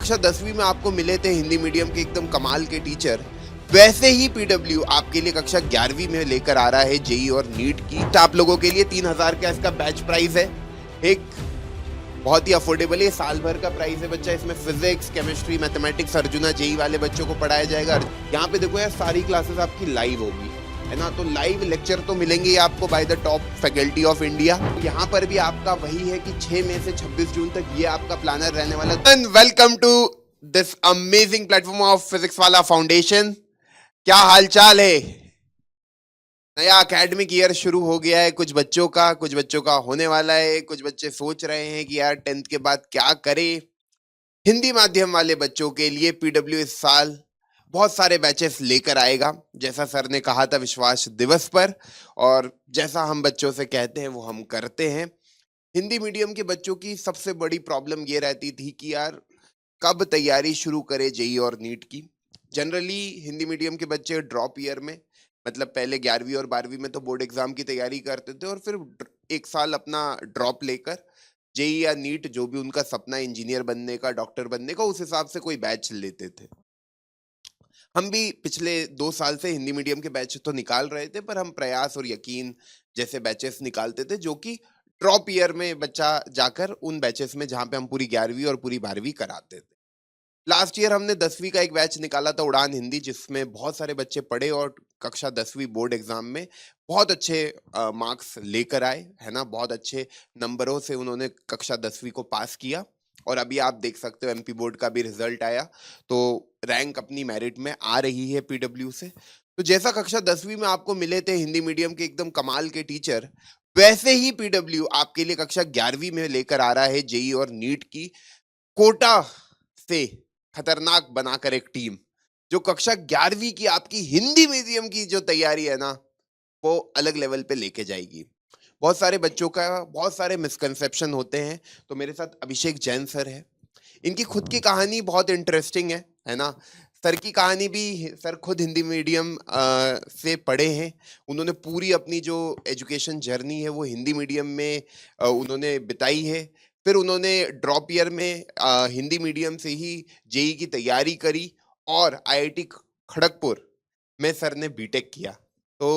कक्षा 10वीं में आपको मिले थे हिंदी मीडियम के एकदम कमाल के टीचर, वैसे ही पीडब्ल्यू आपके लिए कक्षा 11वीं में लेकर आ रहा है जेई और नीट की। तो आप लोगों के लिए 3000 का इसका बैच प्राइस है। एक बहुत ही अफोर्डेबल है, साल भर का प्राइस है बच्चा। इसमें physics, chemistry, mathematics, Arjuna JEE वाले बच्चों को पढ़ाया जाएगा। यहाँ पे देखो यार, सारी क्लासेस आपकी लाइव होगी, है ना। तो लाइव लेक्चर तो मिलेंगे आपको by the top faculty of India. यहाँ पर भी आपका वही है कि 6 मई से 26 जून तक ये आपका प्लानर रहने वाला है। And welcome to this amazing platform of physics वाला फाउंडेशन। क्या हालचाल है? नया एकेडमिक ईयर शुरू हो गया है। कुछ बच्चों का होने वाला है। कुछ बच्चे सोच रहे हैं कि यार 10th के बाद क्या करें। हिंदी माध्यम वाले बच्चों के लिए पीडब्ल्यू इस साल बहुत सारे बैचेस लेकर आएगा, जैसा सर ने कहा था विश्वास दिवस पर, और जैसा हम बच्चों से कहते हैं वो हम करते हैं। हिंदी मीडियम के बच्चों की सबसे बड़ी प्रॉब्लम ये रहती थी कि यार कब तैयारी शुरू करे जेई और नीट की। जनरली हिंदी मीडियम के बच्चे ड्रॉप ईयर में, मतलब पहले 11वीं और 12वीं में तो बोर्ड एग्जाम की तैयारी करते थे और फिर एक साल अपना ड्रॉप लेकर जेई या नीट, जो भी उनका सपना इंजीनियर बनने का, डॉक्टर बनने का, उस हिसाब से कोई बैच लेते थे। हम भी पिछले 2 साल से हिंदी मीडियम के बैच तो निकाल रहे थे, पर हम प्रयास और यकीन जैसे बैचेस निकालते थे जो कि ड्रॉप ईयर में बच्चा जाकर उन बैचेस में जहां पे हम पूरी 11वीं और पूरी 12वीं कराते थे। लास्ट ईयर हमने 10वीं का एक बैच निकाला था, उड़ान हिंदी, जिसमें बहुत सारे बच्चे पढ़े और कक्षा 10वीं बोर्ड एग्जाम में बहुत अच्छे मार्क्स लेकर आए, है ना। बहुत अच्छे नंबरों से उन्होंने कक्षा 10वीं को पास किया। और अभी आप देख सकते हो एमपी बोर्ड का भी रिजल्ट आया, तो रैंक अपनी मेरिट में आ रही है पीडब्ल्यू से। तो जैसा कक्षा 10वीं में आपको मिले थे हिंदी मीडियम के एकदम कमाल के टीचर, वैसे ही पीडब्ल्यू आपके लिए कक्षा 11वीं में लेकर आ रहा है जेई और नीट की कोटा से खतरनाक बनाकर एक टीम, जो कक्षा 11वीं की आपकी हिंदी मीडियम की जो तैयारी है ना, वो अलग लेवल पे लेके जाएगी। बहुत सारे बच्चों का बहुत सारे मिसकंसेप्शन होते हैं। तो मेरे साथ अभिषेक जैन सर है। इनकी खुद की कहानी बहुत इंटरेस्टिंग है ना। सर की कहानी भी, सर खुद हिंदी मीडियम से पढ़े हैं। उन्होंने पूरी अपनी जो एजुकेशन जर्नी है वो हिंदी मीडियम में उन्होंने बिताई है। फिर उन्होंने ड्रॉप ईयर में हिंदी मीडियम से ही जेई की तैयारी करी और आईआईटी खड़गपुर में सर ने बीटेक किया। तो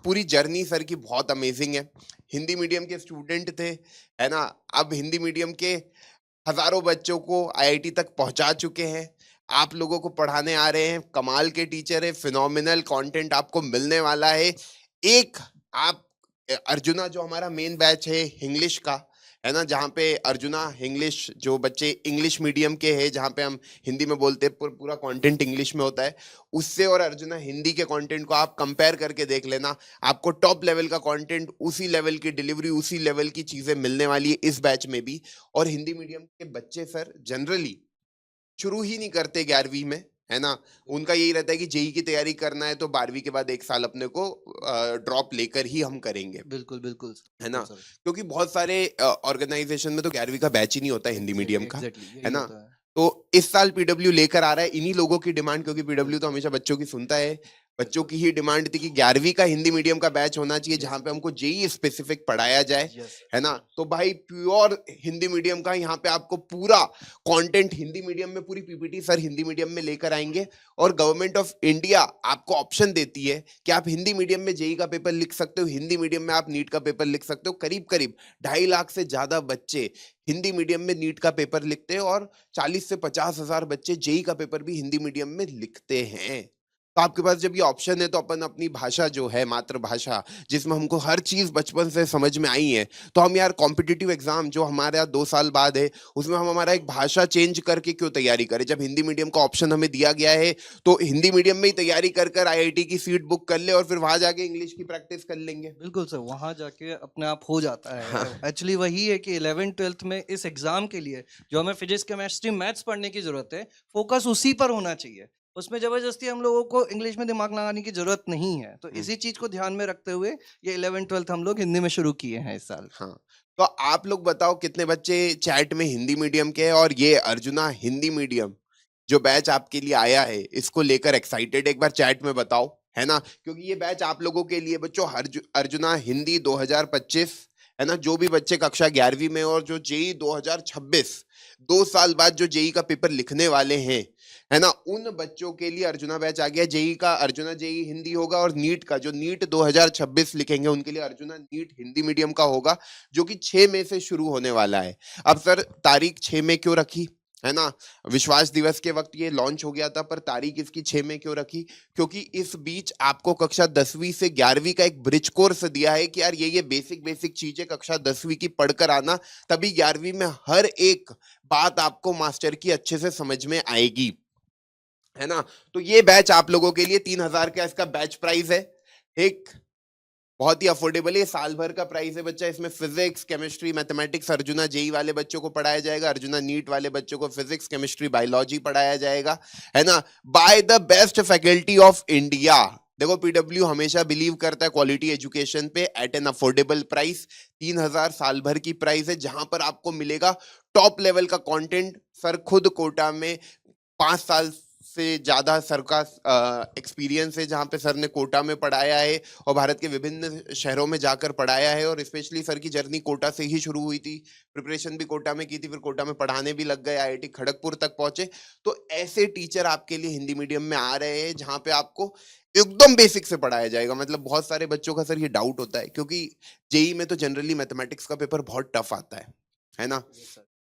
पूरी जर्नी सर की बहुत अमेजिंग है। हिंदी मीडियम के स्टूडेंट थे, है ना। अब हिंदी मीडियम के हजारों बच्चों को आईआईटी तक पहुंचा चुके हैं। आप लोगों को पढ़ाने आ रहे हैं। कमाल के टीचर है, फिनोमिनल कंटेंट आपको मिलने वाला है। एक आप अर्जुना, जो हमारा मेन बैच है इंग्लिश का, है ना, जहाँ पे अर्जुना इंग्लिश, जो बच्चे इंग्लिश मीडियम के हैं, जहाँ पे हम हिंदी में बोलते हैं, पूरा कंटेंट इंग्लिश में होता है, उससे और अर्जुना हिंदी के कंटेंट को आप कंपेयर करके देख लेना। आपको टॉप लेवल का कंटेंट, उसी लेवल की डिलीवरी, उसी लेवल की चीजें मिलने वाली है इस बैच में भी। और हिंदी मीडियम के बच्चे सर जनरली शुरू ही नहीं करते 11वीं में, है ना। उनका यही रहता है कि जेई की तैयारी करना है तो 12वीं के बाद एक साल अपने को ड्रॉप लेकर ही हम करेंगे। बिल्कुल बिल्कुल है ना, सर। क्योंकि बहुत सारे ऑर्गेनाइजेशन में तो 11वीं का बैच ही नहीं होता हिंदी मीडियम का, एग्जैक्टली है यही ना। होता है। तो इस साल पीडब्ल्यू लेकर आ रहा है इन्हीं लोगों की डिमांड, क्योंकि पीडब्ल्यू तो हमेशा बच्चों की सुनता है। बच्चों की ही डिमांड थी कि 11वीं का हिंदी मीडियम का बैच होना चाहिए, जहां पे हमको जेई स्पेसिफिक पढ़ाया जाए, यस है ना। तो भाई प्योर हिंदी मीडियम का यहाँ पे आपको पूरा कंटेंट हिंदी मीडियम में, पूरी पीपीटी सर हिंदी मीडियम में लेकर आएंगे। और गवर्नमेंट ऑफ इंडिया आपको ऑप्शन देती है कि आप हिंदी मीडियम में जेई का पेपर लिख सकते हो, हिंदी मीडियम में आप नीट का पेपर लिख सकते हो। करीब करीब 2.5 लाख से ज्यादा बच्चे हिंदी मीडियम में नीट का पेपर लिखते हैं और 40 से 50 हजार बच्चे जेई का पेपर भी हिंदी मीडियम में लिखते हैं। तो आपके पास जब ये ऑप्शन है, तो अपन अपनी भाषा जो है, मातृभाषा, जिसमें हमको हर चीज बचपन से समझ में आई है, तो हम यार कॉम्पिटिटिव एग्जाम जो हमारे यहाँ 2 साल बाद है, उसमें हम हमारा एक भाषा चेंज करके क्यों तैयारी करें। जब हिंदी मीडियम का ऑप्शन हमें दिया गया है, तो हिंदी मीडियम में ही तैयारी कर कर आईआईटी की सीट बुक कर ले और फिर वहां जाके इंग्लिश की प्रैक्टिस कर लेंगे। बिल्कुल सर, वहां जाके अपने आप हो जाता है। हाँ। एक्चुअली वही है कि 11th 12th में इस एग्जाम के लिए जो हमें फिजिक्स केमिस्ट्री मैथ्स पढ़ने की जरूरत है, फोकस उसी पर होना चाहिए। उसमें जबरदस्ती हम लोगों को इंग्लिश में दिमाग लगाने की जरूरत नहीं है। तो इसी चीज को ध्यान में रखते हुए ये 11th 12th हम लोग हिंदी में शुरू किए हैं इस साल। हाँ, तो आप लोग बताओ कितने बच्चे चैट में हिंदी मीडियम के हैं, और ये अर्जुना हिंदी मीडियम जो बैच आपके लिए आया है, इसको लेकर एक्साइटेड? एक बार चैट में बताओ, है ना, क्योंकि ये बैच आप लोगों के लिए बच्चों, अर्जुना हिंदी 2025, है ना। जो भी बच्चे कक्षा 11वीं में और जो जेई 2026 2 साल बाद जो जेई का पेपर लिखने वाले हैं, है ना, उन बच्चों के लिए अर्जुना बैच आ गया। जेई का अर्जुना जेई हिंदी होगा, और नीट का जो नीट 2026 लिखेंगे उनके लिए अर्जुना नीट हिंदी मीडियम का होगा, जो कि 6 मई से शुरू होने वाला है। अब सर तारीख 6 मई क्यों रखी, है ना? विश्वास दिवस के वक्त ये लॉन्च हो गया था, पर तारीख इसकी 6 मई क्यों रखी? क्योंकि इस बीच आपको कक्षा 10वीं से 11वीं का एक ब्रिज कोर्स दिया है कि यार ये बेसिक बेसिक चीजें कक्षा 10वीं की पढ़कर आना, तभी 11वीं में हर एक बात आपको मास्टर की अच्छे से समझ में आएगी, है ना? तो ये बैच आप लोगों के लिए 3000 का इसका बैच प्राइस है। एक बहुत ही अफोर्डेबल है, साल भर का प्राइस है बच्चा। इसमें physics, chemistry, mathematics Arjuna JEE वाले बच्चों को पढ़ाया जाएगा, अर्जुना नीट वाले बच्चों को फिजिक्स, केमिस्ट्री, बायोलॉजी पढ़ाया जाएगा, है ना, by the best faculty of India. देखो पीडब्ल्यू हमेशा बिलीव करता है क्वालिटी एजुकेशन पे एट एन अफोर्डेबल प्राइस। 3000 साल भर की प्राइस है, जहां पर आपको मिलेगा टॉप लेवल का कंटेंट। सर खुद कोटा में 5 साल से ज्यादा सर का एक्सपीरियंस है, जहां पे सर ने कोटा में पढ़ाया है और भारत के विभिन्न शहरों में जाकर पढ़ाया है। और स्पेशली सर की जर्नी कोटा से ही शुरू हुई थी, प्रिपरेशन भी कोटा में की थी, फिर कोटा में पढ़ाने भी लग गए, आईआईटी खड़गपुर तक पहुंचे। तो ऐसे टीचर आपके लिए हिंदी मीडियम में आ रहे हैं, जहां पे आपको एकदम बेसिक से पढ़ाया जाएगा। मतलब बहुत सारे बच्चों का सर ये डाउट होता है, क्योंकि जेई में तो जनरली मैथमेटिक्स का पेपर बहुत टफ आता है ना?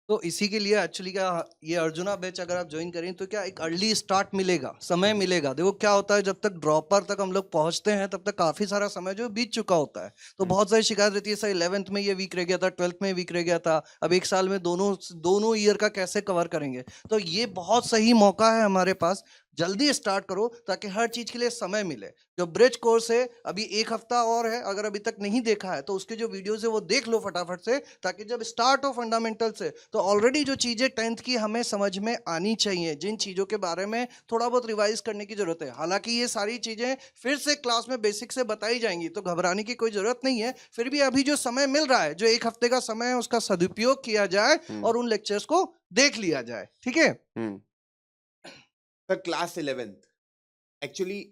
तो इसी के लिए एक्चुअली क्या, ये अर्जुना बैच अगर आप ज्वाइन करें तो क्या एक अर्ली स्टार्ट मिलेगा, समय मिलेगा। देखो क्या होता है, जब तक ड्रॉपर तक हम लोग पहुंचते हैं तब तक काफी सारा समय जो बीत चुका होता है। तो बहुत सारी शिकायत रहती है, सर 11th में ये वीक रह गया था, 12th में वीक रह गया था, अब एक साल में दोनों ईयर का कैसे कवर करेंगे। तो ये बहुत सही मौका है हमारे पास, जल्दी स्टार्ट करो ताकि हर चीज के लिए समय मिले। जो ब्रिज कोर्स है अभी 1 हफ्ता और है, अगर अभी तक नहीं देखा है तो उसके जो वीडियोस है वो देख लो फटाफट से, ताकि जब स्टार्ट हो फंडामेंटल से तो ऑलरेडी जो चीजें 10th की हमें समझ में आनी चाहिए, जिन चीजों के बारे में थोड़ा बहुत रिवाइज करने की जरूरत है। हालांकि ये सारी चीजें फिर से क्लास में बेसिक से बताई जाएंगी, तो घबराने की कोई जरूरत नहीं है। फिर भी अभी जो समय मिल रहा है, जो 1 हफ्ते का समय है, उसका सदुपयोग किया जाए और उन लेक्चर्स को देख लिया जाए, ठीक है? सर क्लास 11th एक्चुअली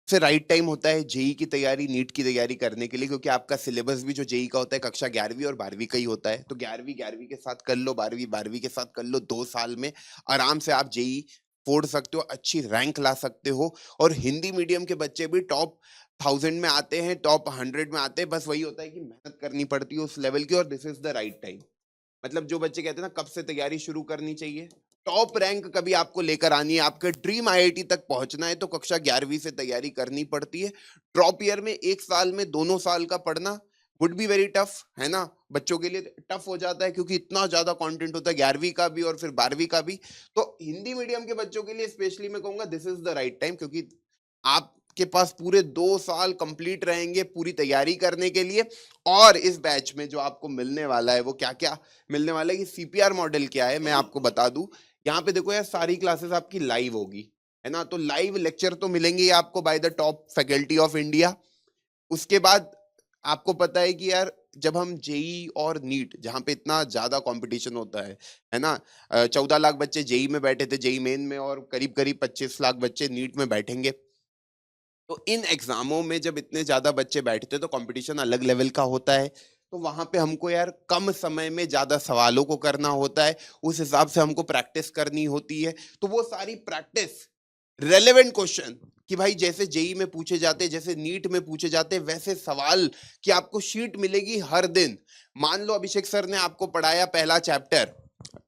से राइट टाइम होता है जेई की तैयारी, नीट की तैयारी करने के लिए, क्योंकि आपका सिलेबस भी जो जेई का होता है कक्षा 11वीं और 12वीं का ही होता है। तो 11वीं के साथ कर लो, 12वीं के साथ कर लो, 2 साल में आराम से आप जेई फोड़ सकते हो, अच्छी रैंक ला सकते हो। और हिंदी मीडियम के बच्चे भी टॉप 1000 में आते हैं, टॉप 100 में आते हैं। बस वही होता है कि मेहनत करनी पड़ती है उस लेवल की, और this is the right time. मतलब जो बच्चे कहते हैं ना कब से तैयारी शुरू करनी चाहिए, टॉप रैंक कभी आपको लेकर आनी है, आपके ड्रीम आईआईटी तक पहुंचना है, तो कक्षा 11वीं से तैयारी करनी पड़ती है। ड्रॉप ईयर में 1 साल में दोनों साल का पढ़ना वुड बी वेरी टफ, है ना? बच्चों के लिए टफ हो जाता है, क्योंकि इतना ज्यादा कंटेंट होता है 11वीं का भी और फिर 12वीं का भी। तो हिंदी मीडियम के बच्चों के लिए स्पेशली मैं कहूंगा this is the right time, क्योंकि आपके पास पूरे 2 साल कंप्लीट रहेंगे पूरी तैयारी करने के लिए। और इस बैच में जो आपको मिलने वाला है वो क्या क्या मिलने वाला है, कि सीपीआर मॉडल क्या है मैं आपको बता दूं। यहाँ पे देखो यार, सारी क्लासेस आपकी लाइव होगी, है ना? तो लाइव लेक्चर तो मिलेंगे ही आपको by the top faculty of India. उसके बाद आपको पता है कि यार जब हम जेई और नीट, जहां पे इतना ज्यादा कंपटीशन होता है ना, 14 लाख बच्चे जेई में बैठे थे, जेई मेन में, और करीब करीब 25 लाख बच्चे नीट में बैठेंगे। तो इन एग्जामों में जब इतने ज्यादा बच्चे बैठते हैं तो कंपटीशन अलग लेवल का होता है। तो वहां पे हमको यार कम समय में ज्यादा सवालों को करना होता है, उस हिसाब से हमको प्रैक्टिस करनी होती है। तो वो सारी प्रैक्टिस रेलेवेंट क्वेश्चन, कि भाई जैसे जेई में पूछे जाते, जैसे नीट में पूछे जाते, वैसे सवाल की आपको शीट मिलेगी हर दिन। मान लो अभिषेक सर ने आपको पढ़ाया पहला चैप्टर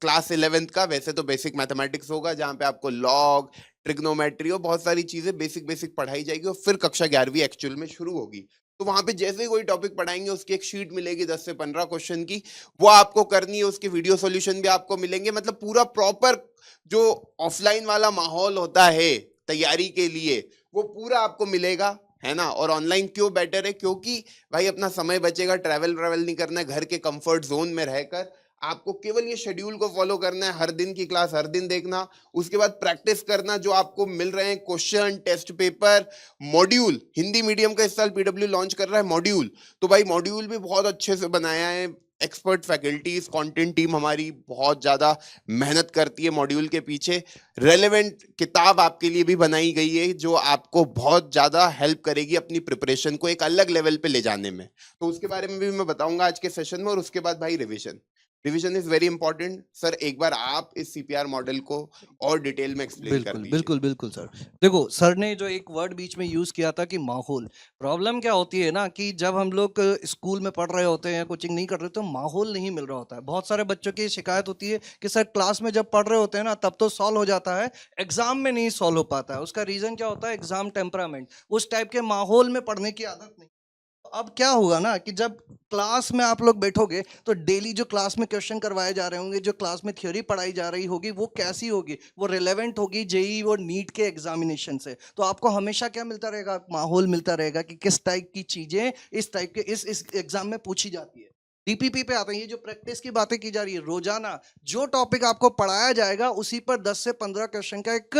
क्लास 11th का, वैसे तो बेसिक मैथमेटिक्स होगा, जहां पे आपको लॉग, ट्रिग्नोमेट्री और बहुत सारी चीजें बेसिक बेसिक पढ़ाई जाएगी, और फिर कक्षा 11वीं एक्चुअल में शुरू होगी। तो वहां पे जैसे ही कोई टॉपिक पढ़ाएंगे उसकी एक शीट मिलेगी 10 से 15 क्वेश्चन की, वो आपको करनी है, उसके वीडियो सॉल्यूशन भी आपको मिलेंगे। मतलब पूरा प्रॉपर जो ऑफलाइन वाला माहौल होता है तैयारी के लिए, वो पूरा आपको मिलेगा, है ना? और ऑनलाइन क्यों बेटर है, क्योंकि भाई अपना समय बचेगा, ट्रैवल नहीं करना है, घर के कंफर्ट जोन में रहकर आपको केवल ये शेड्यूल को फॉलो करना है, हर दिन की क्लास हर दिन देखना, उसके बाद प्रैक्टिस करना, जो आपको मिल रहे हैं question, test paper, module. Hindi medium का इस साल पीडब्ल्यू लॉन्च कर रहा है मॉड्यूल, तो भाई मॉड्यूल भी बहुत अच्छे से बनाया है, एक्सपर्ट फैकल्टीज, कंटेंट टीम हमारी बहुत ज्यादा मेहनत करती है मॉड्यूल के पीछे। रेलेवेंट किताब आपके लिए भी बनाई गई है, जो आपको बहुत ज्यादा हेल्प करेगी अपनी प्रिपरेशन को एक अलग लेवल पे ले जाने में। तो उसके बारे में भी मैं बताऊंगा आज के सेशन में, और उसके बाद भाई revision. Revision is very important sir. एक बार आप इस सीपीआर मॉडल को और डिटेल में एक्सप्लेन कर बिल्कुल दीजिए। बिल्कुल बिल्कुल सर। देखो सर ने जो एक वर्ड बीच में यूज किया था कि माहौल, प्रॉब्लम क्या होती है ना कि जब हम लोग स्कूल में पढ़ रहे होते हैं, कोचिंग नहीं कर रहे, तो माहौल नहीं मिल रहा होता है। बहुत सारे बच्चों की शिकायत होती है कि सर क्लास में जब पढ़ रहे होते हैं ना तब तो सॉल्व हो जाता है, एग्जाम में नहीं सॉल्व हो पाता है। उसका रीजन क्या होता है? एग्जाम टेम्परामेंट, उस टाइप के माहौल में पढ़ने की आदत नहीं। अब क्या होगा ना कि जब क्लास में आप लोग बैठोगे तो डेली जो क्लास में क्वेश्चन करवाए जा रहे होंगे, जो क्लास में थ्योरी पढ़ाई जा रही होगी, वो कैसी होगी? वो रिलेवेंट होगी जेई और नीट के एग्जामिनेशन से। तो आपको हमेशा क्या मिलता रहेगा? माहौल मिलता रहेगा कि किस टाइप की चीजें इस टाइप के इस एग्जाम में पूछी जाती है। डीपीपी पे आते हैं, ये जो प्रैक्टिस की बातें की जा रही है, रोजाना जो टॉपिक आपको पढ़ाया जाएगा उसी पर 10 से 15 क्वेश्चन का एक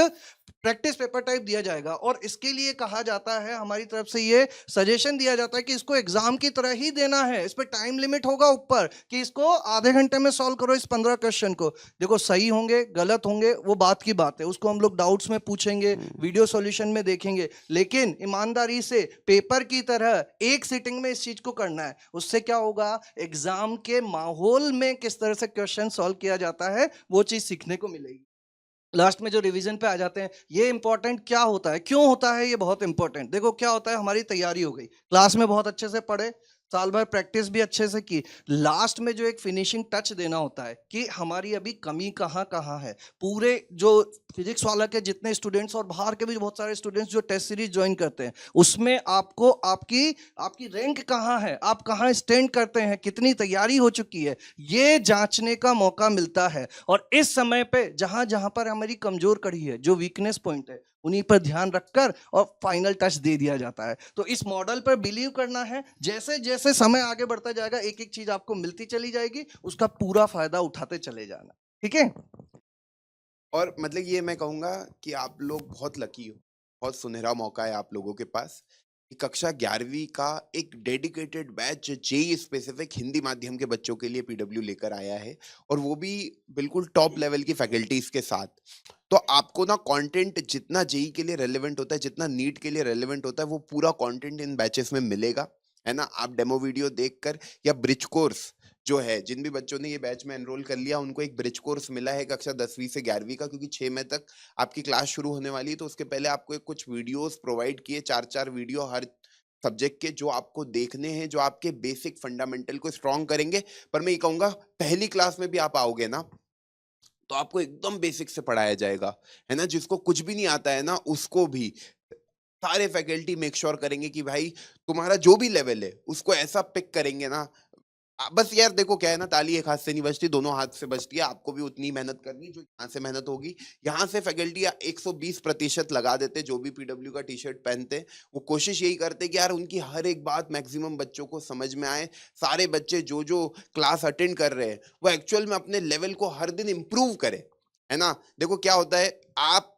प्रैक्टिस पेपर टाइप दिया जाएगा। और इसके लिए कहा जाता है, हमारी तरफ से ये सजेशन दिया जाता है कि इसको एग्जाम की तरह ही देना है। इस पर टाइम लिमिट होगा ऊपर कि इसको आधे घंटे में सॉल्व करो इस 15 क्वेश्चन को। देखो सही होंगे गलत होंगे वो बात की बात है, उसको हम लोग डाउट्स में पूछेंगे, वीडियो सॉल्यूशन में देखेंगे, लेकिन ईमानदारी से पेपर की तरह एक सिटिंग में इस चीज को करना है। उससे क्या होगा? एग्जाम के माहौल में किस तरह से क्वेश्चन सॉल्व किया जाता है वो चीज सीखने को मिलेगी। लास्ट में जो रिवीजन पे आ जाते हैं, ये इंपॉर्टेंट क्या होता है, क्यों होता है ये बहुत इंपॉर्टेंट। देखो क्या होता है, हमारी तैयारी हो गई, क्लास में बहुत अच्छे से पढ़े, साल भर प्रैक्टिस भी अच्छे से की, लास्ट में जो एक फिनिशिंग टच देना होता है कि हमारी अभी कमी कहाँ कहाँ है। पूरे जो फिजिक्स वाला के जितने स्टूडेंट्स और बाहर के भी बहुत सारे स्टूडेंट्स जो टेस्ट सीरीज ज्वाइन करते हैं, उसमें आपको आपकी आपकी रैंक कहाँ है, आप कहाँ स्टैंड करते हैं, कितनी तैयारी हो चुकी है, ये जांचने का मौका मिलता है। और इस समय पे जहां जहां पर हमारी कमजोर कड़ी है, जो वीकनेस पॉइंट है, उन्हीं पर ध्यान रखकर और फाइनल टच दे दिया जाता है। तो इस मॉडल पर बिलीव करना है। जैसे जैसे समय आगे बढ़ता जाएगा एक एक चीज आपको मिलती चली जाएगी, उसका पूरा फायदा उठाते चले जाना। ठीक है? और मतलब ये मैं कहूंगा कि आप लोग बहुत लकी हो, बहुत सुनहरा मौका है आप लोगों के पास कि कक्षा 11वीं का एक dedicated batch JEE specific Hindi माध्यम के बच्चों के लिए पीडब्ल्यू लेकर आया है, और वो भी बिल्कुल टॉप लेवल की फैकल्टीज के साथ। तो आपको ना कंटेंट जितना जेई के लिए रेलेवेंट होता है, जितना नीट के लिए रेलेवेंट होता है, वो पूरा कंटेंट इन बैचेस में मिलेगा, है ना। आप डेमो वीडियो देखकर या ब्रिज कोर्स जो है, जिन भी बच्चों ने ये बैच में एनरोल कर लिया उनको एक ब्रिज कोर्स मिला है कक्षा 10वीं से 11वीं का, क्योंकि 6 मई तक आपकी क्लास शुरू होने वाली है। तो उसके पहले आपको एक कुछ वीडियोस प्रोवाइड किए, 4-4 वीडियो हर सब्जेक्ट के, जो आपको देखने हैं, जो आपके बेसिक फंडामेंटल को स्ट्रॉन्ग करेंगे। पर मैं ये कहूंगा पहली क्लास में भी आप आओगे ना तो आपको एकदम बेसिक से पढ़ाया जाएगा, है ना। जिसको कुछ भी नहीं आता है ना उसको भी सारे फैकल्टी मेक श्योर करेंगे कि भाई तुम्हारा जो भी लेवल है उसको ऐसा पिक करेंगे ना। बस यार देखो क्या है ना, ताली एक हाथ से नहीं बजती, दोनों हाथ से बजती है। आपको भी उतनी मेहनत करनी जो यहाँ से मेहनत होगी। यहाँ से फैकल्टी 120% लगा देते, जो भी पीडब्ल्यू का टी शर्ट पहनते हैं वो कोशिश यही करते कि यार उनकी हर एक बात मैक्सिमम बच्चों को समझ में आए। सारे बच्चे जो जो क्लास अटेंड कर रहे हैं वो एक्चुअल में अपने लेवल को हर दिन इम्प्रूव करें, है ना। देखो क्या होता है, आप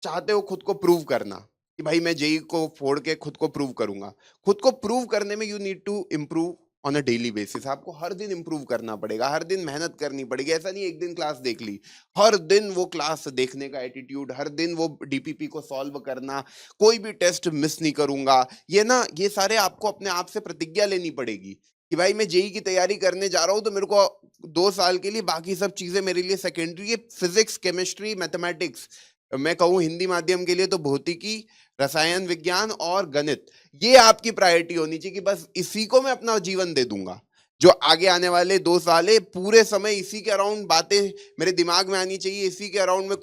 चाहते हो खुद को प्रूव करना कि भाई मैं जेई को फोड़ के खुद को प्रूव करूंगा। खुद को प्रूव करने में you need to improve on a daily basis. आपको हर दिन इंप्रूव करना पड़ेगा, हर दिन मेहनत करनी पड़ेगी। ऐसा नहीं एक दिन क्लास देख ली, हर दिन वो क्लास देखने का एटीट्यूड, हर दिन वो डीपीपी को सॉल्व करना, कोई भी टेस्ट मिस नहीं करूंगा, ये ना, ये सारे आपको अपने आप से प्रतिज्ञा लेनी पड़ेगी कि भाई मैं जेई की तैयारी करने जा रहा हूं तो मेरे को 2 साल के लिए बाकी सब चीजें मेरे लिए सेकेंडरी है। फिजिक्स, केमिस्ट्री, मैथमेटिक्स, मैं कहूँ हिंदी माध्यम के लिए तो भौतिकी, रसायन विज्ञान और गणित, ये आपकी प्रायोरिटी होनी चाहिए कि बस इसी को मैं अपना जीवन दे दूंगा। जो आगे आने वाले 2 साल है पूरे समय इसी के अराउंड बातें मेरे दिमाग में आनी चाहिए, इसी के अराउंड में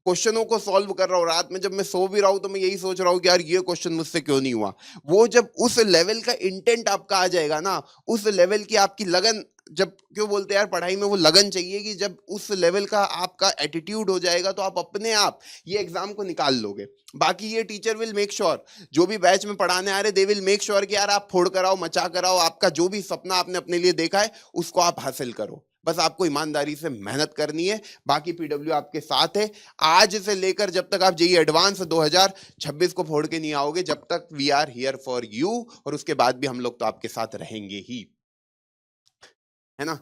क्वेश्चनों को सॉल्व कर रहा हूँ। रात में जब मैं सो भी रहा हूँ तो मैं यही सोच रहा हूँ कि यार ये क्वेश्चन मुझसे क्यों नहीं हुआ। वो जब उस लेवल का इंटेंट आपका आ जाएगा ना, उस लेवल की आपकी लगन, जब क्यों बोलते हैं यार पढ़ाई में वो लगन चाहिए, कि जब उस लेवल का आपका एटीट्यूड हो जाएगा तो आप अपने आप ये एग्जाम को निकाल लोगे। बाकी ये टीचर विल मेक श्योर, जो भी बैच में पढ़ाने आ रहे दे विल मेक श्योर कि यार आप फोड़ कर आओ, मचा कर आओ, आपका जो भी सपना आपने अपने लिए देखा है उसको आप हासिल करो। बस आपको ईमानदारी से मेहनत करनी है, बाकी पीडब्ल्यू आपके साथ है। आज से लेकर जब तक आप जेई एडवांस 2026 को फोड़ के नहीं आओगे, जब तक we are here for you, और उसके बाद भी हम लोग तो आपके साथ रहेंगे ही, है ना।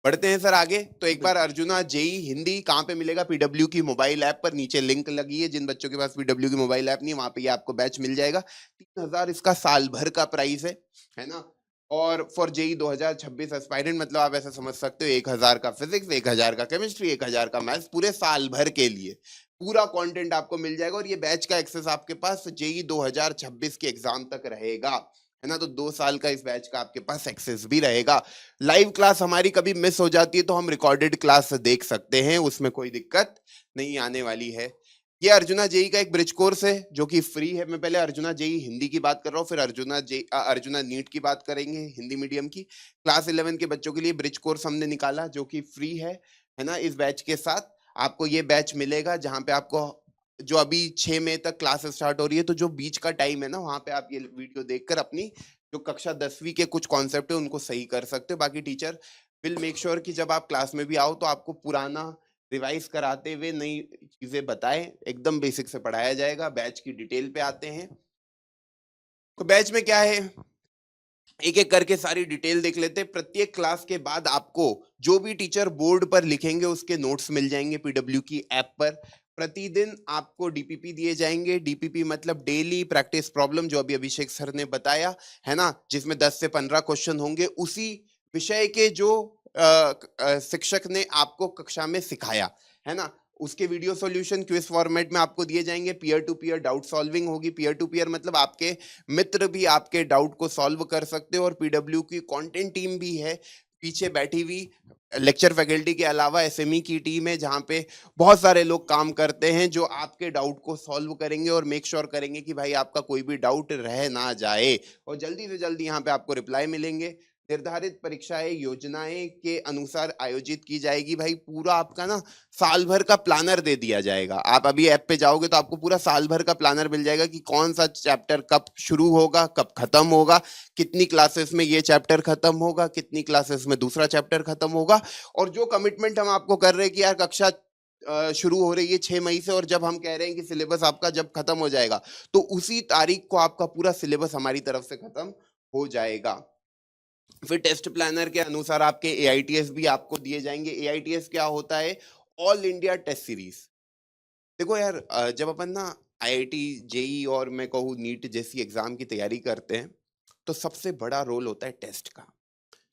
बढ़ते हैं सर आगे। तो एक बार अर्जुना जेई हिंदी कहाँ पे मिलेगा? पीडब्ल्यू की मोबाइल ऐप पर नीचे लिंक लगी है। जिन बच्चों के पास पीडब्ल्यू की मोबाइल ऐप नहीं है वहां पे ये आपको बैच मिल जाएगा। 3000 इसका साल भर का प्राइस है ना। और फॉर जेई 2026 एस्पायरेंट मतलब आप ऐसा समझ सकते हो 1000 का फिजिक्स, 1000 का केमिस्ट्री, 1000 का मैथ्स पूरे साल भर के लिए पूरा कंटेंट आपको मिल जाएगा। और ये बैच का एक्सेस आपके पास जेई 2026 के एग्जाम तक रहेगा, है ना। तो 2 साल का इस बैच का आपके पास एक्सेस भी रहेगा। लाइव क्लास हमारी कभी मिस हो जाती है तो हम रिकॉर्डेड क्लास देख सकते हैं, उसमें कोई दिक्कत नहीं आने वाली है। ये अर्जुना जेई का एक ब्रिज कोर्स है जो कि फ्री है। मैं पहले अर्जुना जेई हिंदी की बात कर रहा हूँ, फिर अर्जुना नीट की बात करेंगे हिंदी मीडियम की। क्लास 11 के बच्चों के लिए ब्रिज कोर्स हमने निकाला जो कि फ्री है ना। इस बैच के साथ आपको ये बैच मिलेगा जहां पे आपको जो अभी 6 मई तक क्लास स्टार्ट हो रही है, तो जो बीच का टाइम है ना वहां पे आप ये वीडियो देखकर अपनी जो कक्षा 10वीं के कुछ कॉन्सेप्ट है उनको सही कर सकते हो। बाकी टीचर विल मेक श्योर कि जब आप क्लास में भी आओ तो आपको पुराना रिवाइज कराते हुए नई चीजें बताएं, एकदम बेसिक से पढ़ाया जाएगा। बैच की डिटेल पे आते हैं। तो बैच में क्या है, एक एक करके सारी डिटेल देख लेते हैं। प्रत्येक क्लास के बाद आपको जो भी टीचर बोर्ड पर लिखेंगे उसके नोट्स मिल जाएंगे पीडब्ल्यू की ऐप पर। प्रतिदिन आपको डीपीपी दिए जाएंगे। डीपीपी मतलब डेली प्रैक्टिस प्रॉब्लम, जो अभी अभिषेक सर ने बताया है ना, जिसमें 10 से 15 क्वेश्चन होंगे उसी विषय के जो शिक्षक ने आपको कक्षा में सिखाया है ना, उसके वीडियो सॉल्यूशन क्विज फॉर्मेट में आपको दिए जाएंगे। Peer to peer doubt solving होगी। पीयर टू पीयर मतलब आपके मित्र भी आपके डाउट को सॉल्व कर सकते हो। और पीडब्ल्यू की कंटेंट टीम भी है पीछे बैठी हुई, लेक्चर फैकल्टी के अलावा एसएमई की टीम है जहां पे बहुत सारे लोग काम करते हैं जो आपके डाउट को सॉल्व करेंगे और मेक श्योर करेंगे कि भाई आपका कोई भी डाउट रह ना जाए और जल्दी से जल्दी यहाँ पे आपको रिप्लाई मिलेंगे। निर्धारित परीक्षाएं योजनाएं के अनुसार आयोजित की जाएगी। भाई पूरा आपका ना साल भर का प्लानर दे दिया जाएगा। आप अभी ऐप पे जाओगे तो आपको पूरा साल भर का प्लानर मिल जाएगा कि कौन सा चैप्टर कब शुरू होगा, कब खत्म होगा, कितनी क्लासेस में ये चैप्टर खत्म होगा, कितनी क्लासेस में दूसरा चैप्टर खत्म होगा। और जो कमिटमेंट हम आपको कर रहे हैं कि यार कक्षा शुरू हो रही है 6 मई से, और जब हम कह रहे हैं कि सिलेबस आपका जब खत्म हो जाएगा तो उसी तारीख को आपका पूरा सिलेबस हमारी तरफ से खत्म हो जाएगा। फिर टेस्ट प्लानर के अनुसार आपके एआईटीएस भी आपको दिए जाएंगे। एआईटीएस क्या होता है? All India test series. देखो यार, जब अपन ना आईआईटी जेई और मैं कहूँ नीट जैसी एग्जाम की तैयारी करते हैं तो सबसे बड़ा रोल होता है टेस्ट का।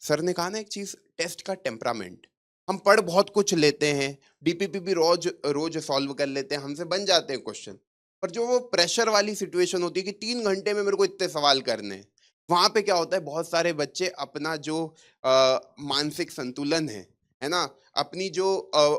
सर ने कहा ना एक चीज, टेस्ट का टेम्परामेंट। हम पढ़ बहुत कुछ लेते हैं, डीपीपी भी रोज रोज सॉल्व कर लेते हैं, हमसे बन जाते हैं क्वेश्चन, पर जो वो प्रेशर वाली सिचुएशन होती है कि 3 घंटे में मेरे को इतने सवाल करने हैं, वहां पे क्या होता है, बहुत सारे बच्चे अपना जो मानसिक संतुलन है ना, अपनी जो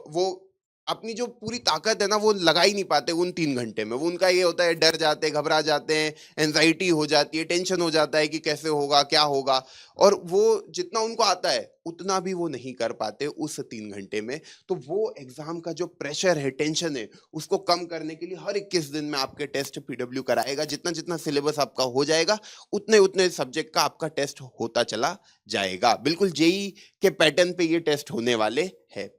वो अपनी जो पूरी ताकत है ना वो लगा ही नहीं पाते उन 3 घंटे में। वो उनका ये होता है, डर जाते हैं, घबरा जाते हैं, एंजाइटी हो जाती है, टेंशन हो जाता है कि कैसे होगा, क्या होगा, और वो जितना उनको आता है उतना भी वो नहीं कर पाते उस 3 घंटे में। तो वो एग्जाम का जो प्रेशर है, टेंशन है, उसको कम करने के लिए हर 21 दिन में आपके टेस्ट पीडब्ल्यू कराएगा। जितना जितना सिलेबस आपका हो जाएगा उतने उतने सब्जेक्ट का आपका टेस्ट होता चला जाएगा। बिल्कुल जेई के पैटर्न पे ये टेस्ट होने वाले हैं।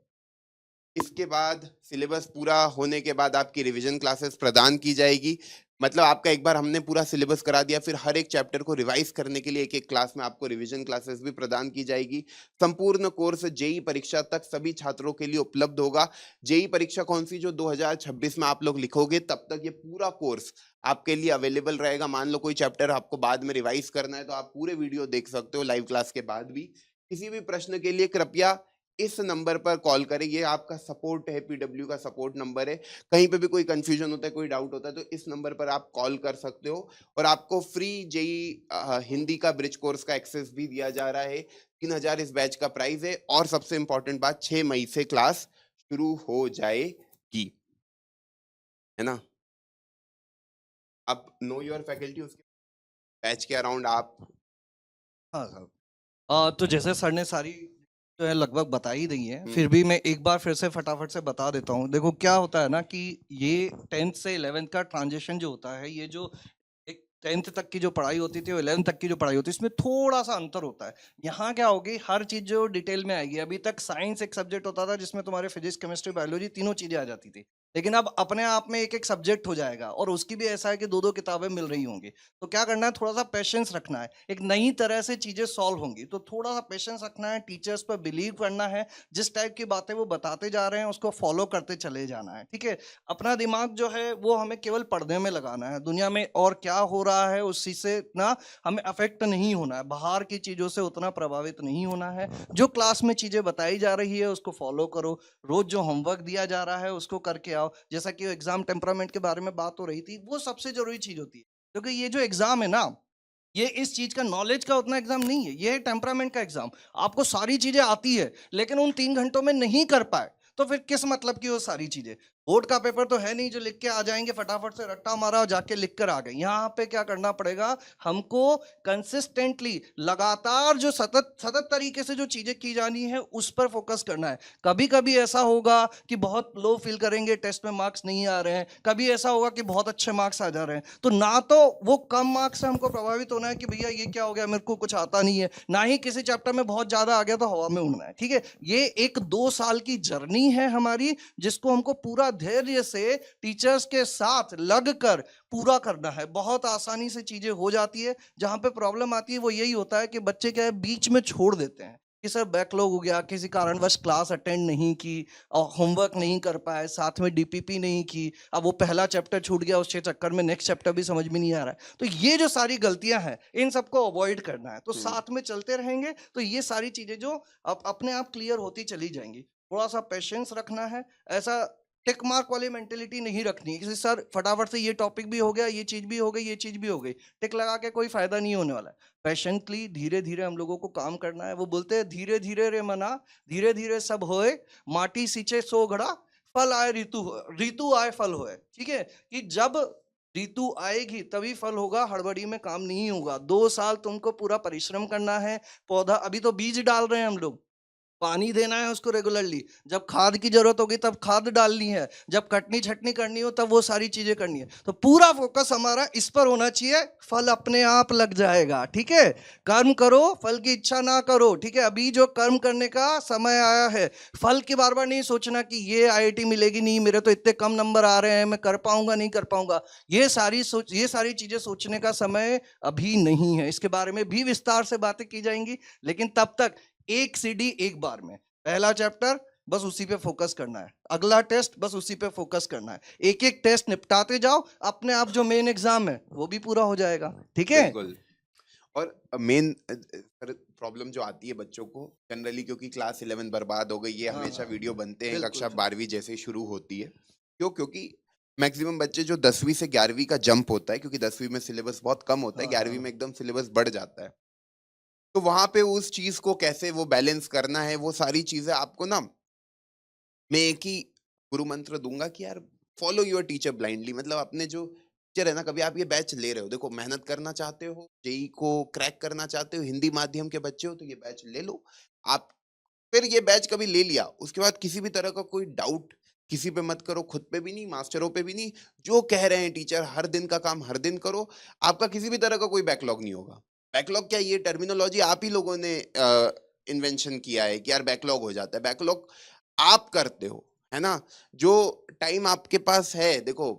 इसके बाद सिलेबस पूरा होने के बाद आपकी रिवीजन क्लासेस प्रदान की जाएगी। मतलब आपका एक बार हमने पूरा सिलेबस करा दिया, फिर हर एक चैप्टर को रिवाइज करने के लिए एक एक क्लास में आपको रिवीजन क्लासेस भी प्रदान की जाएगी। संपूर्ण कोर्स जेई परीक्षा तक सभी छात्रों के लिए उपलब्ध होगा। जेई परीक्षा कौन सी? जो 2026 में आप लोग लिखोगे तब तक ये पूरा कोर्स आपके लिए अवेलेबल रहेगा। मान लो कोई चैप्टर आपको बाद में रिवाइज करना है तो आप पूरे वीडियो देख सकते हो लाइव क्लास के बाद भी। किसी भी प्रश्न के लिए कृपया इस नंबर पर कॉल करें। ये आपका सपोर्ट है, पीडब्ल्यू का सपोर्ट नंबर है। कहीं पे भी कोई कंफ्यूजन होता है, कोई डाउट होता है, तो इस नंबर पर आप कॉल कर सकते हो। और आपको फ्री जेई हिंदी का ब्रिज कोर्स का एक्सेस भी दिया जा रहा है। 3000 इस बैच का प्राइस है। और सबसे इंपॉर्टेंट बात, 6 मई से क्लास शुरू हो जाएगी, है ना। अब नो योर फैकल्टी, उसके बैच के अराउंड आप हाँ सर। तो जैसे सर ने सारी जो है लगभग बता ही दी है, हम्म। फिर भी मैं एक बार फिर से फटाफट से बता देता हूँ। देखो क्या होता है ना कि ये 10th से 11th का ट्रांजिशन जो होता है, ये जो एक 10th तक की जो पढ़ाई होती थी और 11th तक की जो पढ़ाई होती है, इसमें थोड़ा सा अंतर होता है। यहाँ क्या होगी, हर चीज जो डिटेल में आएगी। अभी तक साइंस एक सब्जेक्ट होता था जिसमें तुम्हारे फिजिक्स, केमिस्ट्री, बायोलॉजी तीनों चीजें आ जाती थी। लेकिन अब अपने आप में एक एक सब्जेक्ट हो जाएगा और उसकी भी ऐसा है कि दो दो किताबें मिल रही होंगी। तो क्या करना है, थोड़ा सा पेशेंस रखना है, एक नई तरह से चीजें सॉल्व होंगी, तो थोड़ा सा पेशेंस रखना है, टीचर्स पर बिलीव करना है, जिस टाइप की बातें वो बताते जा रहे हैं उसको फॉलो करते चले जाना है। ठीक है, अपना दिमाग जो है वो हमें केवल पढ़ने में लगाना है, दुनिया में और क्या हो रहा है उस चीज से ना हमें अफेक्ट नहीं होना है, बाहर की चीजों से उतना प्रभावित नहीं होना है। जो क्लास में चीजें बताई जा रही है उसको फॉलो करो, रोज जो होमवर्क दिया जा रहा है उसको करके आओ। जैसा कि एग्जाम टेम्परामेंट के बारे में बात हो रही थी, वो सबसे जरूरी चीज होती है, क्योंकि ये जो एग्जाम है ना, ये इस चीज का नॉलेज का उतना एग्जाम नहीं है, ये है टेम्परामेंट का एग्जाम। आपको सारी चीजें आती है लेकिन उन 3 घंटों में नहीं कर पाए तो फिर किस मतलब की वो सारी चीजें। बोर्ड का पेपर तो है नहीं जो लिख के आ जाएंगे, फटाफट से रट्टा मारा और जाके लिख कर आ गए। यहाँ पे क्या करना पड़ेगा हमको, कंसिस्टेंटली लगातार जो सतत सतत तरीके से जो चीजें की जानी है उस पर फोकस करना है। कभी कभी ऐसा होगा कि बहुत लो फील करेंगे, टेस्ट में मार्क्स नहीं आ रहे हैं, कभी ऐसा होगा कि बहुत अच्छे मार्क्स आ जा रहे हैं, तो ना तो वो कम मार्क्स से हमको प्रभावित होना है कि भैया ये क्या हो गया, मेरे को कुछ आता नहीं है, ना ही किसी चैप्टर में बहुत ज्यादा आ गया तो हवा में उड़ना है। ठीक है, ये एक 2 साल की जर्नी है हमारी, जिसको हमको पूरा धैर्य से टीचर्स के साथ लग कर पूरा करना है। बहुत आसानी से चीजें हो जाती है, जहां पे प्रॉब्लम आती है वो यही होता है कि बच्चे क्या है बीच में छोड़ देते हैं कि सर बैकलॉग हो गया, किसी कारणवश क्लास अटेंड नहीं की और होमवर्क नहीं कर पाए, साथ में डीपीपी नहीं की, अब वो पहला चैप्टर छूट गया, उसके चक्कर में नेक्स्ट चैप्टर भी समझ में नहीं आ रहा है। तो ये जो सारी गलतियां हैं इन सबको अवॉइड करना है, तो साथ में चलते रहेंगे तो ये सारी चीजें जो अपने आप क्लियर होती चली जाएंगी। थोड़ा सा पेशेंस रखना है, ऐसा टिक मार्क वाली मेंटेलिटी नहीं रखनी है कि सर फटाफट से ये टॉपिक भी हो गया, ये चीज भी हो गई, ये चीज भी हो गई, टिक लगा के कोई फायदा नहीं होने वाला है। पेशेंटली धीरे धीरे हम लोगों को काम करना है। वो बोलते हैं धीरे धीरे रे मना, धीरे धीरे सब होए, माटी सींचे सो घड़ा, फल आए ऋतु आए फल होए। ठीक है, कि जब ऋतु आएगी तभी फल होगा, हड़बड़ी में काम नहीं होगा। 2 साल तुमको पूरा परिश्रम करना है। पौधा अभी तो बीज डाल रहे हैं हम लोग, पानी देना है उसको रेगुलरली, जब खाद की जरूरत होगी तब खाद डालनी है, जब कटनी छटनी करनी हो तब वो सारी चीजें करनी है। तो पूरा फोकस हमारा इस पर होना चाहिए, फल अपने आप लग जाएगा। ठीक है, कर्म करो, फल की इच्छा ना करो। ठीक है, अभी जो कर्म करने का समय आया है, फल की बार बार नहीं सोचना कि ये आईआईटी मिलेगी नहीं, मेरे तो इतने कम नंबर आ रहे हैं, मैं कर पाऊंगा नहीं कर पाऊंगा। ये सारी चीजें सोचने का समय अभी नहीं है। इसके बारे में भी विस्तार से बातें की जाएंगी, लेकिन तब तक एक सीडी एक बार में, पहला चैप्टर बस उसी पे फोकस करना है, अगला टेस्ट बस उसी पे फोकस करना है, एक एक टेस्ट निपटाते जाओ, अपने आप जो मेन एग्जाम है वो भी पूरा हो जाएगा। ठीक है, बिल्कुल। और मेन प्रॉब्लम जो आती है बच्चों को जनरली, क्योंकि क्लास 11 बर्बाद हो गई, ये हाँ, हमेशा हाँ, वीडियो बनते हैं बिल्कुल कक्षा बिल्कुल। 12वीं जैसे शुरू होती है। क्यों? क्योंकि मैक्सिमम बच्चे जो 10वीं से 11वीं का जंप होता है, क्योंकि 10वीं में सिलेबस बहुत कम होता है, हाँ 11वीं हाँ में एकदम सिलेबस बढ़ जाता है, तो वहां पे उस चीज को कैसे वो बैलेंस करना है, वो सारी चीजें आपको ना, मैं एक ही गुरु मंत्र दूंगा कि यार फॉलो योर टीचर ब्लाइंडली। मतलब अपने जो टीचर है ना, कभी आप ये बैच ले रहे हो, देखो मेहनत करना चाहते हो, जेई को क्रैक करना चाहते हो, हिंदी माध्यम के बच्चे हो, तो ये बैच ले लो आप। फिर ये बैच कभी ले लिया, उसके बाद किसी भी तरह का कोई डाउट किसी पे मत करो, खुद पे भी नहीं, मास्टरों पे भी नहीं। जो कह रहे हैं टीचर, हर दिन का काम हर दिन करो, आपका किसी भी तरह का कोई बैकलॉग नहीं होगा। बैकलॉग क्या, ये टर्मिनोलॉजी आप ही लोगों ने इन्वेंशन किया है कि यार बैकलॉग हो जाता है। बैकलॉग आप करते हो, है ना। जो टाइम आपके पास है, देखो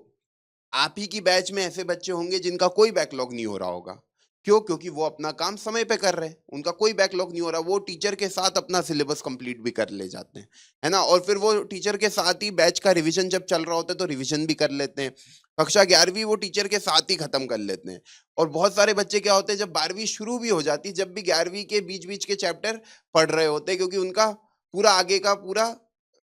आप ही की बैच में ऐसे बच्चे होंगे जिनका कोई बैकलॉग नहीं हो रहा होगा। क्यों? क्योंकि वो अपना काम समय पे कर रहे हैं, उनका कोई बैकलॉग नहीं हो रहा, वो टीचर के साथ अपना सिलेबस कंप्लीट भी कर ले जाते हैं, है ना। और फिर वो टीचर के साथ ही बैच का रिवीजन जब चल रहा होता है तो रिवीजन भी कर लेते हैं। कक्षा 11वीं वो टीचर के साथ ही खत्म कर लेते हैं। और बहुत सारे बच्चे क्या होते हैं, जब 12वीं शुरू भी हो जाती है, जब भी 11वीं के बीच बीच के चैप्टर पढ़ रहे होते हैं, क्योंकि उनका पूरा आगे का पूरा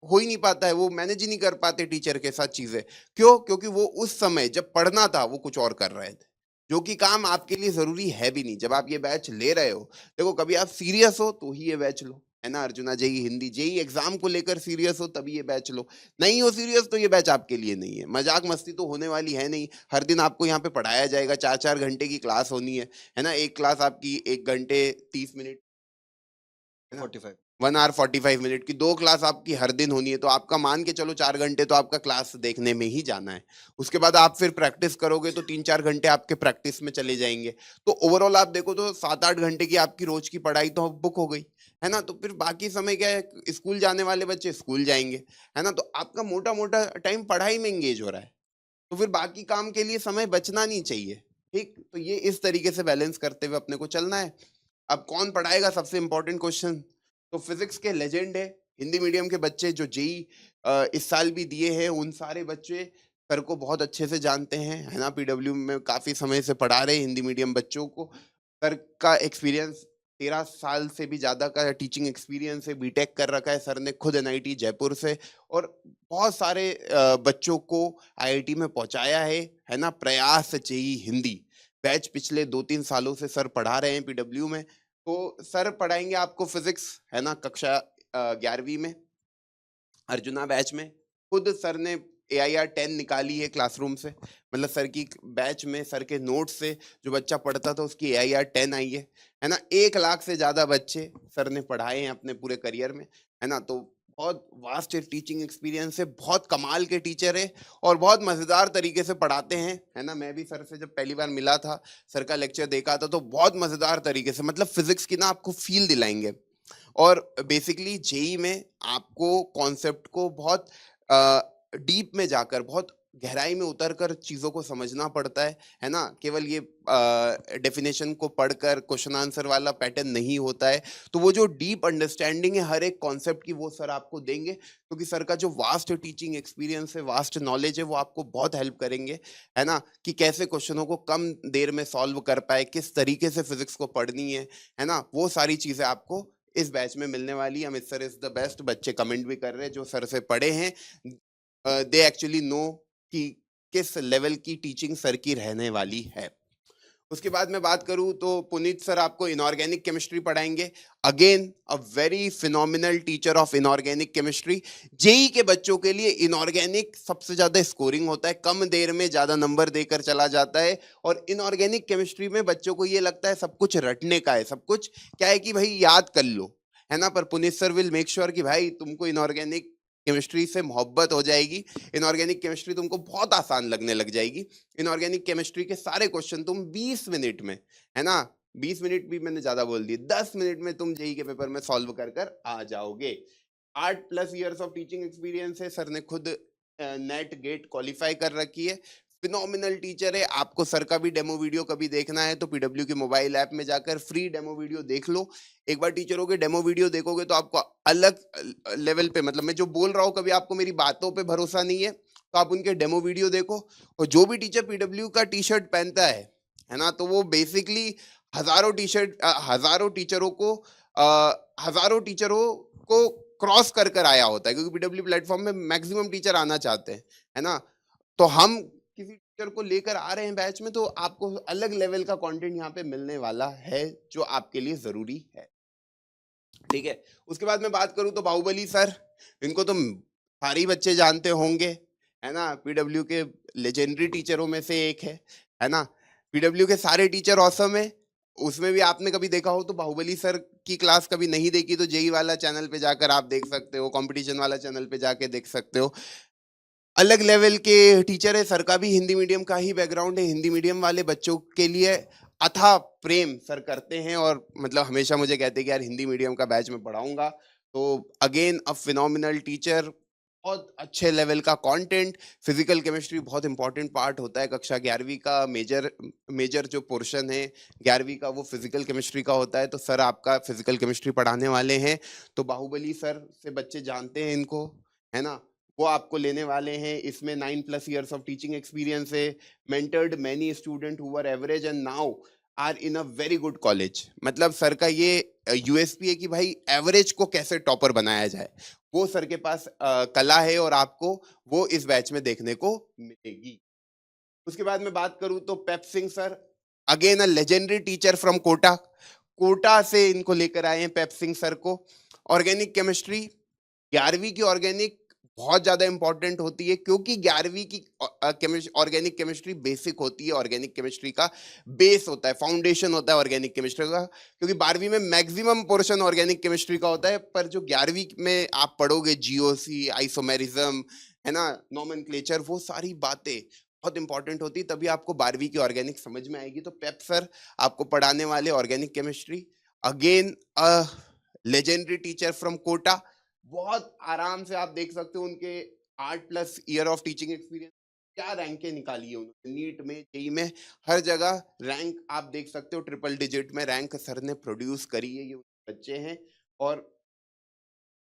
हो ही नहीं पाता है, वो मैनेज ही नहीं कर पाते टीचर के साथ चीजें। क्यों? क्योंकि वो उस समय जब पढ़ना था वो कुछ और कर रहे थे, जो कि काम आपके लिए जरूरी है भी नहीं। जब आप ये बैच ले रहे हो, देखो कभी आप सीरियस हो तो ही ये बैच लो, है ना। Arjuna JEE Hindi JEE exam को लेकर सीरियस हो तभी ये बैच लो, नहीं हो सीरियस तो ये बैच आपके लिए नहीं है। मजाक मस्ती तो होने वाली है नहीं, हर दिन आपको यहाँ पे पढ़ाया जाएगा, 4-4 घंटे की क्लास होनी है ना। एक क्लास आपकी 1 घंटे 30 मिनट, है ना। 45। 1 आवर 45 मिनट की 2 क्लास आपकी हर दिन होनी है, तो आपका मान के चलो 4 घंटे तो आपका क्लास देखने में ही जाना है। उसके बाद आप फिर प्रैक्टिस करोगे तो 3-4 घंटे आपके प्रैक्टिस में चले जाएंगे। तो ओवरऑल आप देखो तो 7-8 घंटे की आपकी रोज की पढ़ाई तो बुक हो गई, है ना? तो फिर बाकी समय क्या है, स्कूल जाने वाले बच्चे स्कूल जाएंगे, है ना? तो आपका मोटा मोटा टाइम पढ़ाई में एंगेज हो रहा है, तो फिर बाकी काम के लिए समय बचना नहीं चाहिए। ठीक, तो ये इस तरीके से बैलेंस करते हुए अपने को चलना है। अब कौन पढ़ाएगा, सबसे इंपॉर्टेंट क्वेश्चन। तो फिजिक्स के लेजेंड है, हिंदी मीडियम के बच्चे जो जेई इस साल भी दिए हैं, उन सारे बच्चे सर को बहुत अच्छे से जानते हैं, है ना? पीडब्ल्यू में काफी समय से पढ़ा रहे हैं हिंदी मीडियम बच्चों को। सर का एक्सपीरियंस 13 साल से भी ज्यादा का टीचिंग एक्सपीरियंस है, बीटेक कर रखा है सर ने खुद एनआईटी जयपुर से, और बहुत सारे बच्चों को आईआईटी में पहुंचाया है ना? प्रयास जेई हिंदी बैच पिछले 2-3 सालों से सर पढ़ा रहे हैं पीडब्ल्यू में। तो सर पढ़ाएंगे आपको फिजिक्स, है ना? कक्षा 11वीं में अर्जुना बैच में। खुद सर ने AIR 10 निकाली है क्लासरूम से, मतलब सर की बैच में सर के नोट से जो बच्चा पढ़ता था उसकी AIR 10 आई है ना? 1 लाख से ज्यादा बच्चे सर ने पढ़ाए हैं अपने पूरे करियर में, है ना? तो बहुत वास्ट टीचिंग एक्सपीरियंस है, बहुत कमाल के टीचर है और बहुत मजेदार तरीके से पढ़ाते हैं, है ना? मैं भी सर से जब पहली बार मिला था, सर का लेक्चर देखा था, तो बहुत मजेदार तरीके से, मतलब फिजिक्स की ना आपको फील दिलाएंगे। और बेसिकली जेई में आपको कॉन्सेप्ट को बहुत डीप में जाकर, बहुत गहराई में उतरकर चीजों को समझना पड़ता है ना? केवल ये डेफिनेशन को पढ़कर क्वेश्चन आंसर वाला पैटर्न नहीं होता है। तो वो जो डीप अंडरस्टैंडिंग है हर एक कॉन्सेप्ट की, वो सर आपको देंगे, क्योंकि सर का जो वास्ट टीचिंग एक्सपीरियंस है, वास्ट नॉलेज है, वो आपको बहुत हेल्प करेंगे, है ना? कि कैसे क्वेश्चनों को कम देर में सॉल्व कर पाए, किस तरीके से फिजिक्स को पढ़नी है ना? वो सारी चीजें आपको इस बैच में मिलने वाली है। Amit sir is the best, बच्चे कमेंट भी कर रहे हैं जो सर से पढ़े हैं, दे एक्चुअली नो कि किस लेवल की टीचिंग सर की रहने वाली है। उसके बाद मैं बात करूं तो पुनीत सर आपको इनऑर्गेनिक केमिस्ट्री पढ़ाएंगे। Again a very phenomenal teacher of inorganic chemistry. JEE के बच्चों के लिए इनऑर्गेनिक सबसे ज्यादा स्कोरिंग होता है, कम देर में ज्यादा नंबर देकर चला जाता है, और इनऑर्गेनिक केमिस्ट्री में बच्चों को ये लगता है सब कुछ रटने का है, सब कुछ क्या है कि भाई याद कर लो, है ना? पर Puneet sir will make sure कि भाई तुमको इनऑर्गेनिक केमिस्ट्री से मोहब्बत हो जाएगी, इनऑर्गेनिक केमिस्ट्री तुमको बहुत आसान लगने लग जाएगी। इनऑर्गेनिक केमिस्ट्री के सारे क्वेश्चन तुम 20 मिनट में, है ना? 20 मिनट भी मैंने ज्यादा बोल दिए, 10 मिनट में तुम जेई के पेपर में सॉल्व कर कर आ जाओगे। 8+ ईयर्स ऑफ टीचिंग एक्सपीरियंस है, सर ने खुद नेट गेट क्वालिफाई कर रखी है। फिनोमिनल टीचर है। आपको सर का भी डेमो वीडियो कभी देखना है तो पीडब्ल्यू के मोबाइल ऐप में जाकर फ्री डेमो वीडियो देख लो। एक बार टीचरों के डेमो वीडियो देखोगे तो आपको अलग लेवल पे, मतलब मैं जो बोल रहा हूँ, कभी आपको मेरी बातों पे भरोसा नहीं है तो आप उनके डेमो वीडियो देखो। और जो भी टीचर पीडब्ल्यू का टी शर्ट पहनता है ना, तो वो बेसिकली हजारों टीचरों को क्रॉस कर कर आया होता है, क्योंकि पीडब्ल्यू प्लेटफॉर्म में मैक्सिमम टीचर आना चाहते हैं, है ना? तो हम किसी टीचर को लेकर आ रहे हैं बैच में, तो आपको अलग लेवल का कंटेंट यहाँ पे मिलने वाला है जो आपके लिए जरूरी है। ठीक है, उसके बाद मैं बात करूं तो बाहुबली सर, इनको तो सारे ही बच्चे जानते होंगे, है ना? पीडब्ल्यू के लेजेंडरी टीचरों में से एक है ना? पीडब्ल्यू के सारे टीचर ऑसम है। उसमें भी आपने कभी देखा हो तो बाहुबली सर की क्लास कभी नहीं देखी तो जेई वाला चैनल पे जाकर आप देख सकते हो, कंपटीशन वाला चैनल पे जाके देख सकते हो। अलग लेवल के टीचर है। सर का भी हिंदी मीडियम का ही बैकग्राउंड है, हिंदी मीडियम वाले बच्चों के लिए अथाह प्रेम सर करते हैं, और मतलब हमेशा मुझे कहते हैं कि यार हिंदी मीडियम का बैच में पढ़ाऊंगा। तो अगेन अ फिनोमिनल टीचर, बहुत अच्छे लेवल का कंटेंट। फिजिकल केमिस्ट्री बहुत इंपॉर्टेंट पार्ट होता है कक्षा 11वीं का। मेजर जो पोर्शन है 11वीं का वो फिजिकल केमिस्ट्री का होता है, तो सर आपका फिजिकल केमिस्ट्री पढ़ाने वाले हैं। तो बाहुबली सर से बच्चे जानते हैं इनको, है ना? वो आपको लेने वाले हैं। इसमें 9+ ईयर्स ऑफ टीचिंग एक्सपीरियंस है। Mentored many student who were average and now are in a very good college. मतलब सर का ये यूएसपी है कि भाई एवरेज को कैसे टॉपर बनाया जाए, वो सर के पास कला है, और आपको वो इस बैच में देखने को मिलेगी। उसके बाद मैं बात करूं तो Pep Singh sir, again a legendary teacher from Kota से इनको लेकर आए हैं पेप सिंह सर को। ऑर्गेनिक केमिस्ट्री, 11वीं की ऑर्गेनिक बहुत ज्यादा इंपॉर्टेंट होती है, क्योंकि 11वीं की ऑर्गेनिक केमिस्ट्री बेसिक होती है, ऑर्गेनिक केमिस्ट्री का बेस होता है, फाउंडेशन होता है ऑर्गेनिक केमिस्ट्री का। क्योंकि 12वीं में मैक्सिमम पोर्शन ऑर्गेनिक केमिस्ट्री का होता है, पर जो 11वीं में आप पढ़ोगे जीओसी, आइसोमेरिज्म, है ना, नोमेनक्लेचर, वो सारी बातें बहुत इंपॉर्टेंट होती है, तभी आपको 12वीं की ऑर्गेनिक समझ में आएगी। तो पेप सर आपको पढ़ाने वाले organic chemistry. Again legendary teacher from Kota, बहुत आराम से आप देख सकते हो उनके 8+ ईयर ऑफ टीचिंग एक्सपीरियंस, क्या रैंकें निकाली है उन्होंने नीट में, जेई में, हर जगह रैंक आप देख सकते हो, ट्रिपल डिजिट में रैंक सर ने प्रोड्यूस करी है। ये बच्चे हैं और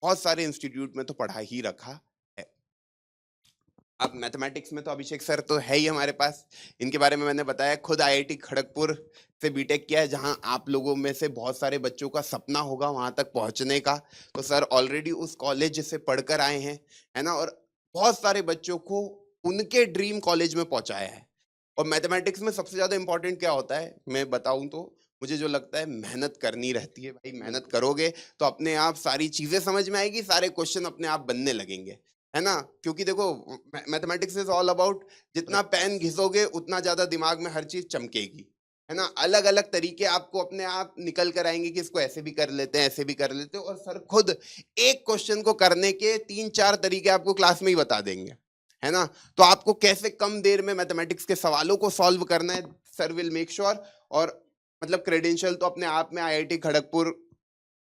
बहुत सारे इंस्टीट्यूट में तो पढ़ा ही रखा है। अब मैथमेटिक्स में तो अभिषेक सर तो है ही हमारे पास, इनके बारे में मैंने बताया, खुद आईआईटी खड़गपुर से बीटेक किया है, जहां आप लोगों में से बहुत सारे बच्चों का सपना होगा वहां तक पहुंचने का। तो सर ऑलरेडी उस कॉलेज से पढ़कर आए हैं, है ना, और बहुत सारे बच्चों को उनके ड्रीम कॉलेज में पहुंचाया है। और मैथमेटिक्स में सबसे ज्यादा इंपॉर्टेंट क्या होता है, मैं बताऊं तो मुझे जो लगता है, मेहनत करनी रहती है भाई। मेहनत करोगे तो अपने आप सारी चीजें समझ में आएगी, सारे क्वेश्चन अपने आप बनने लगेंगे, है ना। क्योंकि देखो, मैथमेटिक्स इज ऑल अबाउट, जितना पेन घिसोगे उतना ज्यादा दिमाग में हर चीज चमकेगी, है ना। अलग अलग तरीके आपको अपने आप निकल कर आएंगे कि इसको ऐसे भी कर लेते हैं, ऐसे भी कर लेते हैं। और सर खुद एक क्वेश्चन को करने के 3-4 तरीके आपको क्लास में ही बता देंगे, है ना। तो आपको कैसे कम देर में मैथमेटिक्स के सवालों को सॉल्व करना है, सर विल मेक श्योर। और मतलब क्रेडेंशियल तो अपने आप में आईआईटी खड़गपुर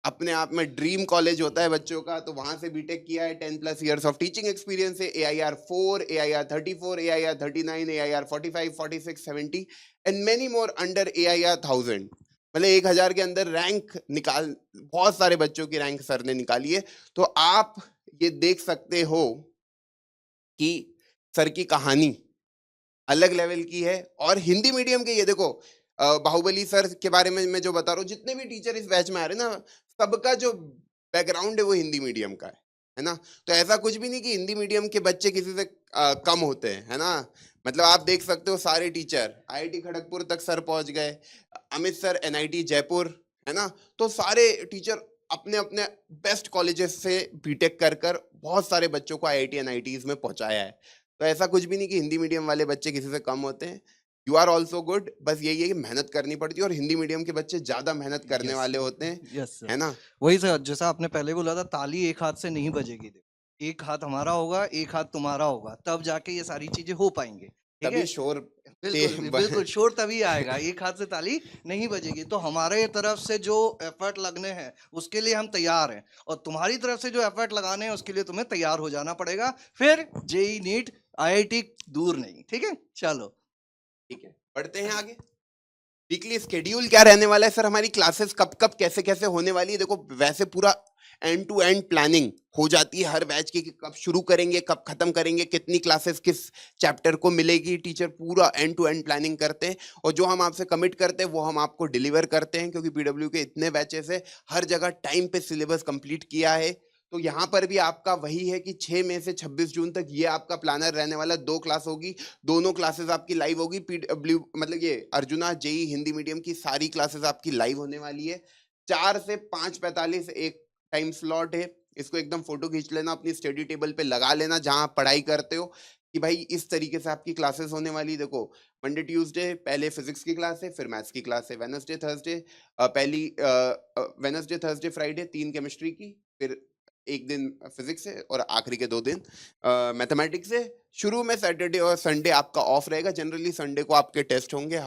अपने आप में ड्रीम कॉलेज होता है बच्चों का, तो वहां से बीटेक किया है, 10+ इयर्स ऑफ टीचिंग एक्सपीरियंस है, AIR 4, AIR 34, AIR 39, AIR 45, 46, 70 and many more under AIR 1000। मतलब 1000 के अंदर रैंक निकाल, बहुत सारे बच्चों की रैंक सर ने निकाली है। तो आप ये देख सकते हो कि सर की कहानी अलग लेवल की है। और हिंदी मीडियम के, ये देखो, बाहुबली सर के बारे में मैं जो बता रहा हूँ, जितने भी टीचर इस बैच में आ रहे हैं ना, सबका जो बैकग्राउंड है वो हिंदी मीडियम का है ना। तो ऐसा कुछ भी नहीं कि हिंदी मीडियम के बच्चे किसी से कम होते हैं, है ना। मतलब आप देख सकते हो सारे टीचर आईआईटी खड़गपुर तक सर पहुंच गए, अमित सर एनआईटी जयपुर, है ना। तो सारे टीचर अपने अपने बेस्ट कॉलेजेस से बीटेक कर बहुत सारे बच्चों को आईआईटी एनआईटीज में पहुंचाया है। तो ऐसा कुछ भी नहीं कि हिंदी मीडियम वाले बच्चे किसी से कम होते हैं, यू आर ऑल्सो गुड। बस यही है कि मेहनत करनी पड़ती है, और हिंदी मीडियम के बच्चे ज्यादा मेहनत करने यस वाले होते हैं, यस सर, है ना। वही सर, जैसा आपने पहले बोला था, ताली एक हाथ से नहीं बजेगी। देखो, एक हाथ हमारा होगा, एक हाथ तुम्हारा होगा, तब जाके ये सारी चीजें हो पाएंगे, ठीक है। तभी शोर बिल्कुल बिल्कुल, शोर तभी आएगा, एक हाथ से ताली नहीं बजेगी। तो हमारे तरफ से जो एफर्ट लगने हैं उसके लिए हम तैयार हैं, और तुम्हारी तरफ से जो एफर्ट लगाने हैं उसके लिए तुम्हें तैयार हो जाना पड़ेगा। फिर जेई नीट आईआईटी दूर नहीं, ठीक है। चलो ठीक है, बढ़ते हैं आगे। वीकली स्केड्यूल क्या रहने वाला है सर, हमारी क्लासेस कब कब कैसे कैसे होने वाली है। देखो, वैसे पूरा एंड टू एंड प्लानिंग हो जाती है हर बैच की, कि कब शुरू करेंगे, कब खत्म करेंगे, कितनी क्लासेस किस चैप्टर को मिलेगी। टीचर पूरा एंड टू एंड प्लानिंग करते हैं, और जो हम आपसे कमिट करते हैं वो हम आपको डिलीवर करते हैं। क्योंकि पीडब्ल्यू के इतने बैचेस है, हर जगह टाइम पे सिलेबस कंप्लीट किया है। तो यहाँ पर भी आपका वही है कि 6 मई से 26 जून तक ये आपका प्लानर रहने वाला, 2 क्लास होगी, दोनों क्लासेस आपकी लाइव होगी। पीडब्ल्यू मतलब ये अर्जुना जेई हिंदी मीडियम की सारी क्लासेस आपकी लाइव होने वाली है। 4 से 5:45 एक टाइम स्लॉट है, इसको एकदम फोटो खींच लेना, अपनी स्टडी टेबल पे लगा लेना जहां आप पढ़ाई करते हो, कि भाई इस तरीके से आपकी क्लासेस होने वाली। देखो, मंडे ट्यूसडे पहले फिजिक्स की क्लास है, फिर मैथ्स की क्लास है, वेडनेसडे थर्सडे पहली वेडनेसडे थर्सडे फ्राइडे 3 केमिस्ट्री की, फिर एक दिन फिजिक्स है, और आखिरी के 2 दिन मैथमेटिक्स है। शुरू में सैटरडे और संडे आपका ऑफ रहेगा, जनरली संडे को आपके टेस्ट होंगे।